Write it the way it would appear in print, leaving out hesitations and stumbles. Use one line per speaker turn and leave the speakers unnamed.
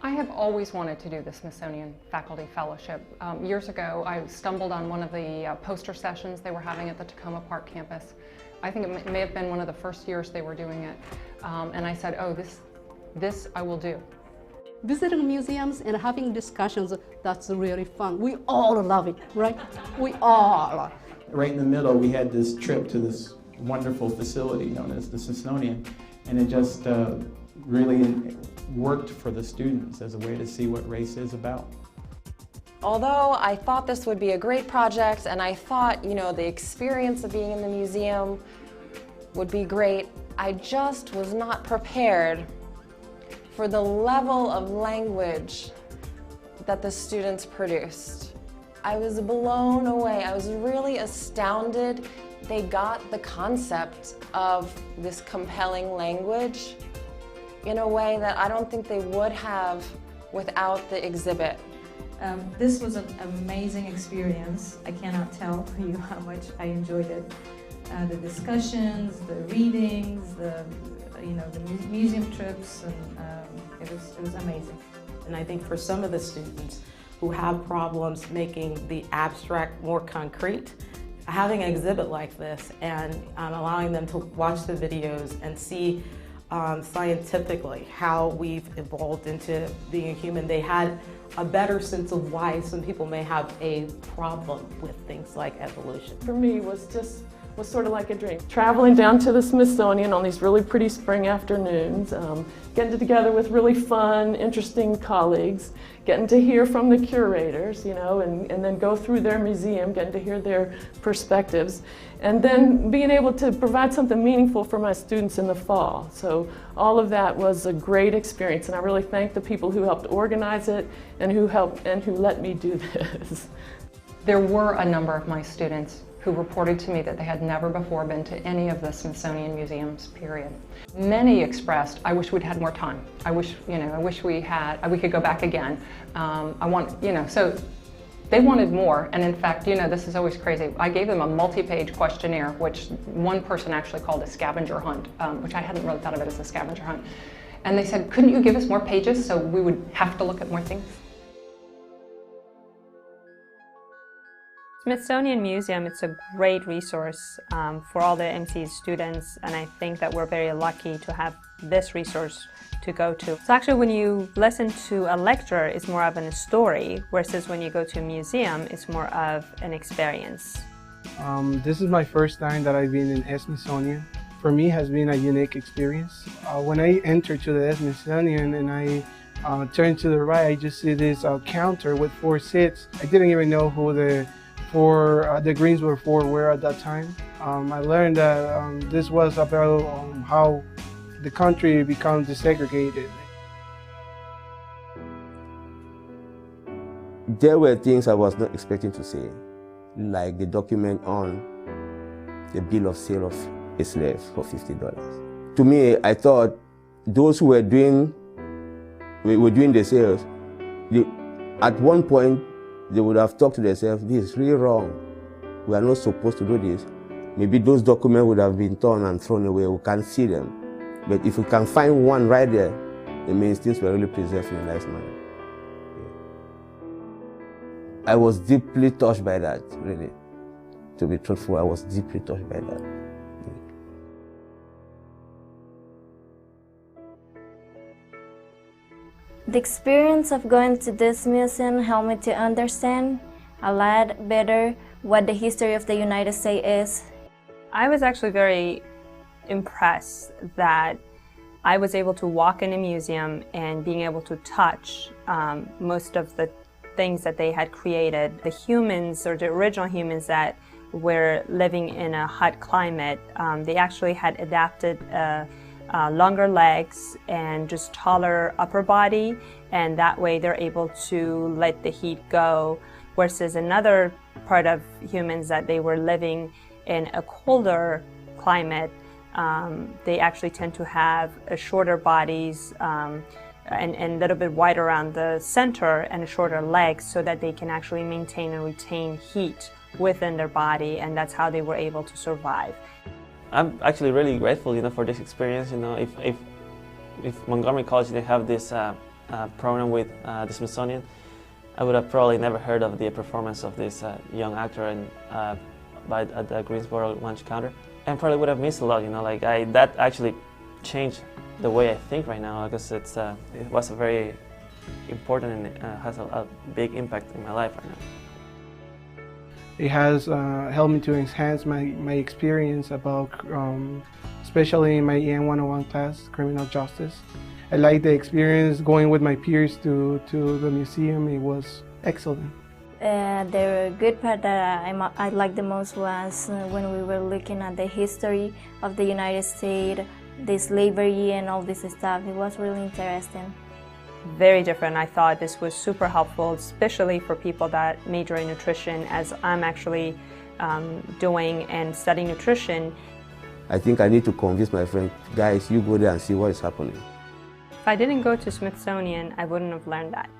I have always wanted to do the Smithsonian Faculty Fellowship. Years ago, I stumbled on one of the poster sessions they were having at the Tacoma Park campus. I think it may have been one of the first years they were doing it. And I said, oh, this I will do.
Visiting museums and having discussions, that's really fun. We all love it, right? We all.
Right in the middle, we had this trip to this wonderful facility known as the Smithsonian, and it just really worked for the students as a way to see what race is about.
Although I thought this would be a great project and I thought, the experience of being in the museum would be great, I just was not prepared for the level of language that the students produced. I was blown away. I was really astounded. They got the concept of this compelling language in a way that I don't think they would have without the exhibit.
This was an amazing experience. I cannot tell you how much I enjoyed it. The discussions, the readings, the museum trips, and it was amazing.
And I think for some of the students who have problems making the abstract more concrete, having an exhibit like this and allowing them to watch the videos and see scientifically how we've evolved into being a human, they had a better sense of why some people may have a problem with things like evolution.
For me, was sort of like a dream. Traveling down to the Smithsonian on these really pretty spring afternoons, getting together with really fun, interesting colleagues, getting to hear from the curators, and then go through their museum, getting to hear their perspectives, and then being able to provide something meaningful for my students in the fall. So all of that was a great experience, and I really thank the people who helped organize it and who let me do this.
There were a number of my students who reported to me that they had never before been to any of the Smithsonian museums, period. Many expressed, I wish we'd had more time. I wish we could go back again. So they wanted more, and in fact, this is always crazy. I gave them a multi-page questionnaire, which one person actually called a scavenger hunt, which I hadn't really thought of it as a scavenger hunt. And they said, couldn't you give us more pages so we would have to look at more things?
Smithsonian Museum, it's a great resource for all the MC's students, and I think that we're very lucky to have this resource to go to. So actually when you listen to a lecture, it's more of a story, versus when you go to a museum, it's more of an experience.
This is my first time that I've been in Smithsonian. For me, it has been a unique experience. When I entered to the Smithsonian and I turned to the right, I just see this counter with 4 seats. I didn't even know who the greens were at that time. I learned that this was about how the country becomes desegregated.
There were things I was not expecting to see, like the document on the bill of sale of a slave for $50. To me, I thought those who were doing the sales, at one point, they would have talked to themselves, this is really wrong. We are not supposed to do this. Maybe those documents would have been torn and thrown away. We can't see them. But if we can find one right there, it means things were really preserved in a nice manner. Yeah. I was deeply touched by that, really. To be truthful, I was deeply touched by that.
The experience of going to this museum helped me to understand a lot better what the history of the United States is.
I was actually very impressed that I was able to walk in a museum and being able to touch most of the things that they had created. The humans, or the original humans that were living in a hot climate, they actually had adapted longer legs and just taller upper body, and that way they're able to let the heat go, versus another part of humans that they were living in a colder climate. They actually tend to have shorter bodies and a little bit wider around the center and shorter legs, so that they can actually maintain and retain heat within their body, and that's how they were able to survive.
I'm actually really grateful, for this experience. If Montgomery College, they have this program with the Smithsonian, I would have probably never heard of the performance of this young actor at the Greensboro lunch counter, and probably would have missed a lot. You know, like that actually changed the way I think right now, because it was a very important and has a big impact in my life right now.
It has helped me to enhance my experience about, especially in my EN 101 class, criminal justice. I like the experience going with my peers to the museum. It was excellent.
The good part that I liked the most was when we were looking at the history of the United States, the slavery and all this stuff. It was really interesting.
Very different. I thought this was super helpful, especially for people that major in nutrition, as I'm actually doing and studying nutrition.
I think I need to convince my friend, guys, you go there and see what is happening.
If I didn't go to Smithsonian, I wouldn't have learned that.